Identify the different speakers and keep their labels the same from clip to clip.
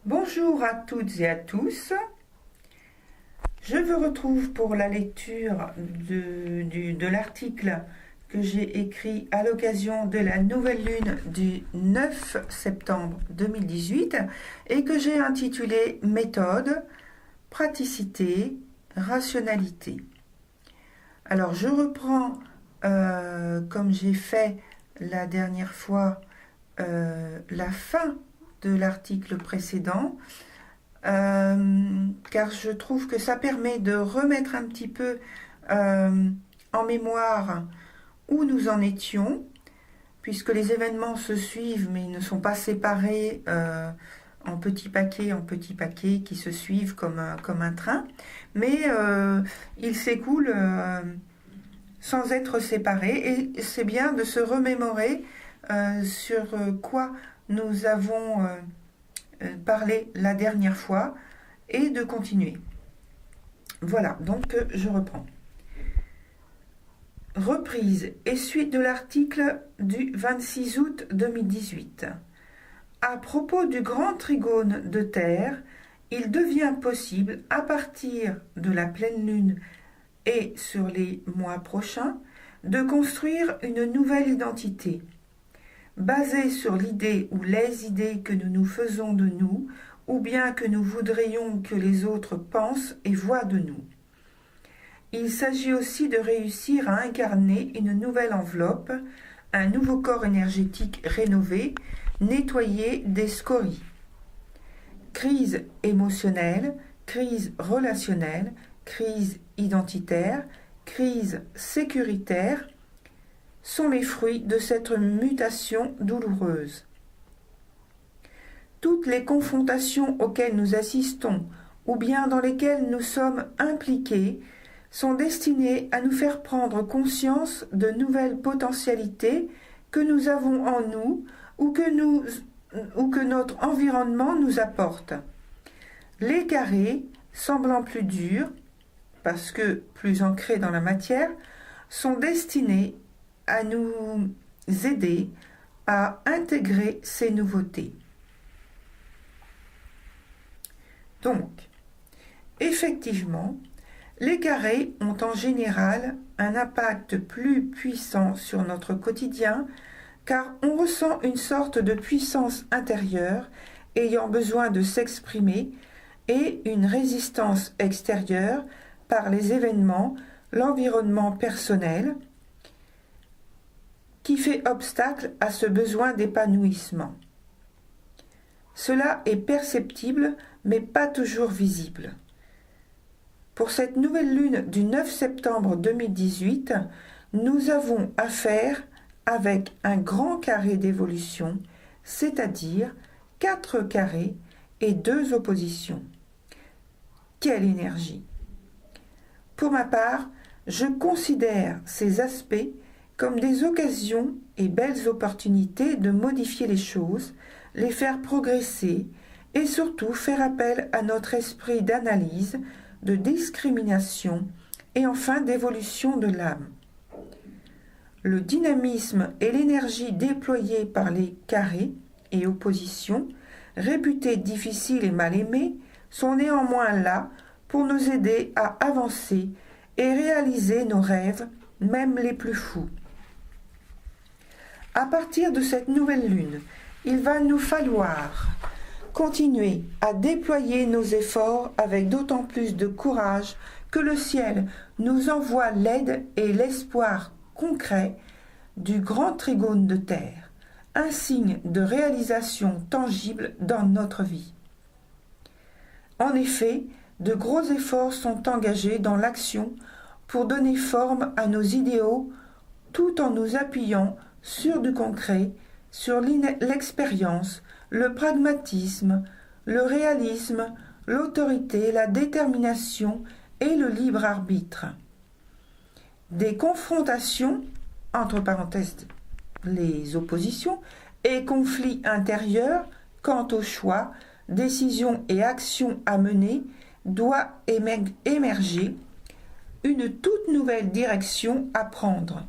Speaker 1: Bonjour à toutes et à tous. Je vous retrouve pour la lecture de l'article que j'ai écrit à l'occasion de la nouvelle lune du 9 septembre 2018 et que j'ai intitulé Méthode, praticité, rationalité. Alors je reprends, comme j'ai fait la dernière fois, la fin de l'article précédent, car je trouve que ça permet de remettre un petit peu en mémoire où nous en étions, puisque les événements se suivent mais ils ne sont pas séparés en petits paquets qui se suivent comme un train, mais ils s'écoulent sans être séparés, et c'est bien de se remémorer sur quoi nous avons parlé la dernière fois et de continuer. Voilà, donc je reprends. Reprise et suite de l'article du 26 août 2018. À propos du grand trigone de Terre, il devient possible, à partir de la pleine lune et sur les mois prochains, de construire une nouvelle identité, basée sur l'idée ou les idées que nous nous faisons de nous, ou bien que nous voudrions que les autres pensent et voient de nous. Il s'agit aussi de réussir à incarner une nouvelle enveloppe, un nouveau corps énergétique rénové, nettoyé des scories. Crise émotionnelle, crise relationnelle, crise identitaire, crise sécuritaire sont les fruits de cette mutation douloureuse. Toutes les confrontations auxquelles nous assistons ou bien dans lesquelles nous sommes impliqués sont destinées à nous faire prendre conscience de nouvelles potentialités que nous avons en nous ou que notre environnement nous apporte. Les carrés, semblant plus durs, parce que plus ancrés dans la matière, sont destinés à nous aider à intégrer ces nouveautés. Donc, effectivement, les carrés ont en général un impact plus puissant sur notre quotidien, car on ressent une sorte de puissance intérieure ayant besoin de s'exprimer et une résistance extérieure par les événements, l'environnement personnel, qui fait obstacle à ce besoin d'épanouissement. Cela est perceptible, mais pas toujours visible. Pour cette nouvelle lune du 9 septembre 2018, nous avons affaire avec un grand carré d'évolution, c'est-à-dire 4 carrés et 2 oppositions. Quelle énergie! Pour ma part, je considère ces aspects comme des occasions et belles opportunités de modifier les choses, les faire progresser et surtout faire appel à notre esprit d'analyse, de discrimination et enfin d'évolution de l'âme. Le dynamisme et l'énergie déployés par les carrés et oppositions, réputés difficiles et mal aimés, sont néanmoins là pour nous aider à avancer et réaliser nos rêves, même les plus fous. À partir de cette nouvelle lune, il va nous falloir continuer à déployer nos efforts avec d'autant plus de courage que le ciel nous envoie l'aide et l'espoir concret du grand trigone de terre, un signe de réalisation tangible dans notre vie. En effet, de gros efforts sont engagés dans l'action pour donner forme à nos idéaux tout en nous appuyant sur du concret, sur l'expérience, le pragmatisme, le réalisme, l'autorité, la détermination et le libre arbitre. Des confrontations, entre parenthèses les oppositions, et conflits intérieurs quant au choix, décisions et actions à mener doit émerger une toute nouvelle direction à prendre.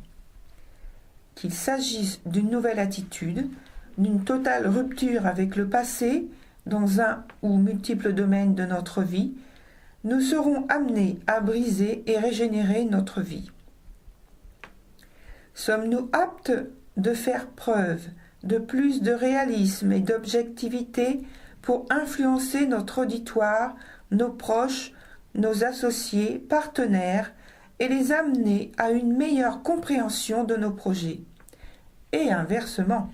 Speaker 1: Qu'il s'agisse d'une nouvelle attitude, d'une totale rupture avec le passé dans un ou multiples domaines de notre vie, nous serons amenés à briser et régénérer notre vie. Sommes-nous aptes de faire preuve de plus de réalisme et d'objectivité pour influencer notre auditoire, nos proches, nos associés, partenaires, et les amener à une meilleure compréhension de nos projets? Et inversement,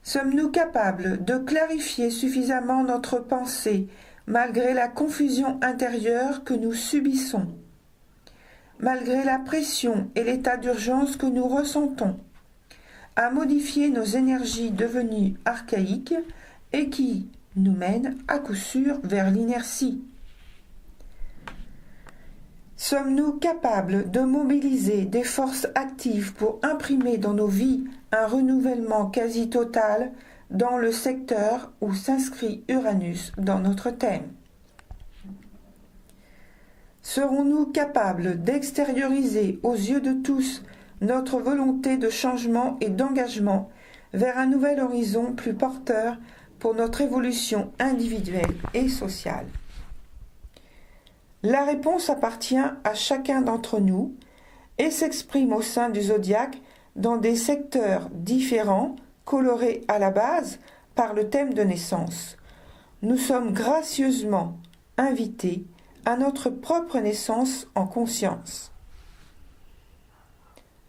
Speaker 1: sommes-nous capables de clarifier suffisamment notre pensée malgré la confusion intérieure que nous subissons, malgré la pression et l'état d'urgence que nous ressentons, à modifier nos énergies devenues archaïques et qui nous mènent à coup sûr vers l'inertie? Sommes-nous capables de mobiliser des forces actives pour imprimer dans nos vies un renouvellement quasi total dans le secteur où s'inscrit Uranus dans notre thème? Serons-nous capables d'extérioriser aux yeux de tous notre volonté de changement et d'engagement vers un nouvel horizon plus porteur pour notre évolution individuelle et sociale? La réponse appartient à chacun d'entre nous et s'exprime au sein du zodiaque dans des secteurs différents, colorés à la base par le thème de naissance. Nous sommes gracieusement invités à notre propre naissance en conscience.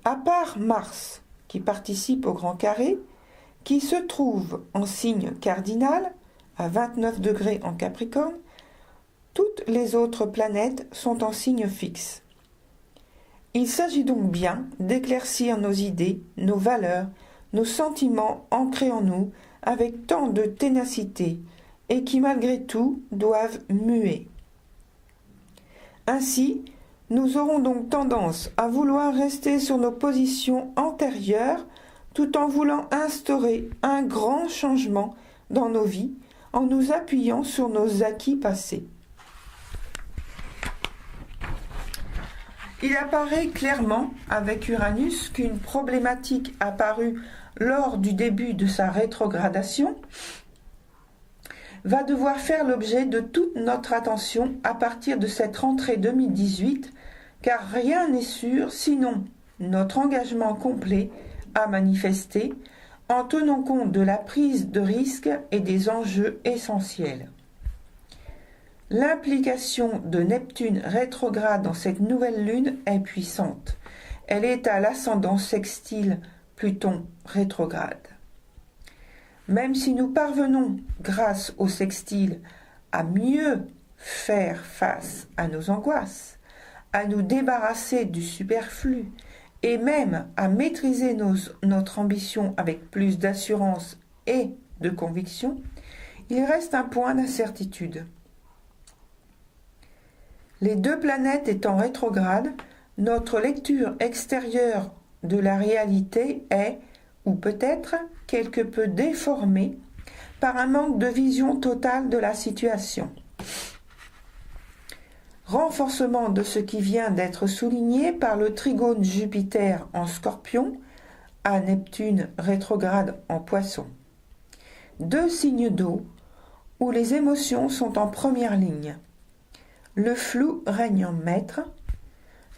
Speaker 1: À part Mars, qui participe au grand carré, qui se trouve en signe cardinal, à 29 degrés en Capricorne, toutes les autres planètes sont en signe fixe. Il s'agit donc bien d'éclaircir nos idées, nos valeurs, nos sentiments ancrés en nous avec tant de ténacité et qui malgré tout doivent muer. Ainsi, nous aurons donc tendance à vouloir rester sur nos positions antérieures tout en voulant instaurer un grand changement dans nos vies en nous appuyant sur nos acquis passés. Il apparaît clairement avec Uranus qu'une problématique apparue lors du début de sa rétrogradation va devoir faire l'objet de toute notre attention à partir de cette rentrée 2018, car rien n'est sûr sinon notre engagement complet à manifester en tenant compte de la prise de risque et des enjeux essentiels. L'implication de Neptune rétrograde dans cette nouvelle lune est puissante. Elle est à l'ascendant sextile Pluton rétrograde. Même si nous parvenons, grâce au sextile, à mieux faire face à nos angoisses, à nous débarrasser du superflu et même à maîtriser notre ambition avec plus d'assurance et de conviction, il reste un point d'incertitude. Les deux planètes étant rétrogrades, notre lecture extérieure de la réalité est, ou peut-être, quelque peu déformée par un manque de vision totale de la situation. Renforcement de ce qui vient d'être souligné par le trigone Jupiter en Scorpion à Neptune rétrograde en Poisson. Deux signes d'eau où les émotions sont en première ligne. Le flou règne en maître,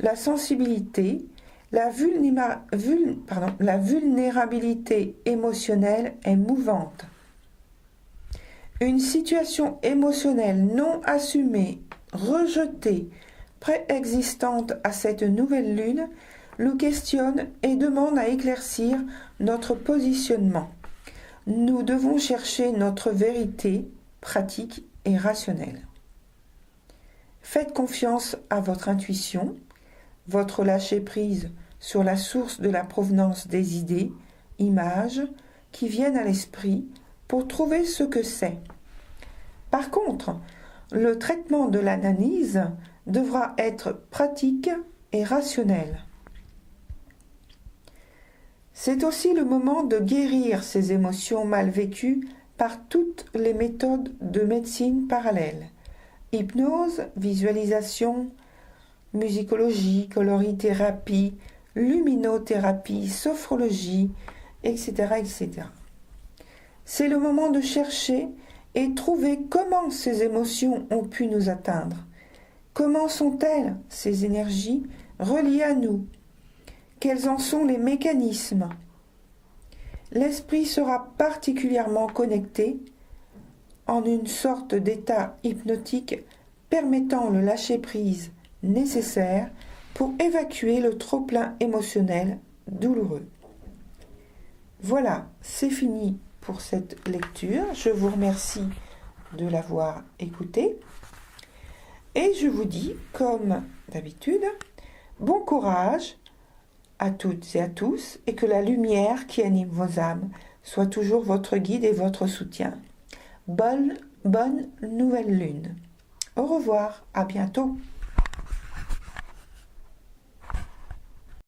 Speaker 1: la sensibilité, la vulnérabilité émotionnelle est mouvante. Une situation émotionnelle non assumée, rejetée, préexistante à cette nouvelle lune, nous questionne et demande à éclaircir notre positionnement. Nous devons chercher notre vérité pratique et rationnelle. Faites confiance à votre intuition, votre lâcher-prise sur la source de la provenance des idées, images qui viennent à l'esprit pour trouver ce que c'est. Par contre, le traitement de l'analyse devra être pratique et rationnel. C'est aussi le moment de guérir ces émotions mal vécues par toutes les méthodes de médecine parallèles. Hypnose, visualisation, musicologie, colorithérapie, luminothérapie, sophrologie, etc., etc. C'est le moment de chercher et trouver comment ces émotions ont pu nous atteindre. Comment sont-elles, ces énergies, reliées à nous? Quels en sont les mécanismes? L'esprit sera particulièrement connecté en une sorte d'état hypnotique permettant le lâcher-prise nécessaire pour évacuer le trop-plein émotionnel douloureux. Voilà, c'est fini pour cette lecture. Je vous remercie de l'avoir écoutée. Et je vous dis, comme d'habitude, bon courage à toutes et à tous, et que la lumière qui anime vos âmes soit toujours votre guide et votre soutien. Bonne nouvelle lune. Au revoir, à bientôt.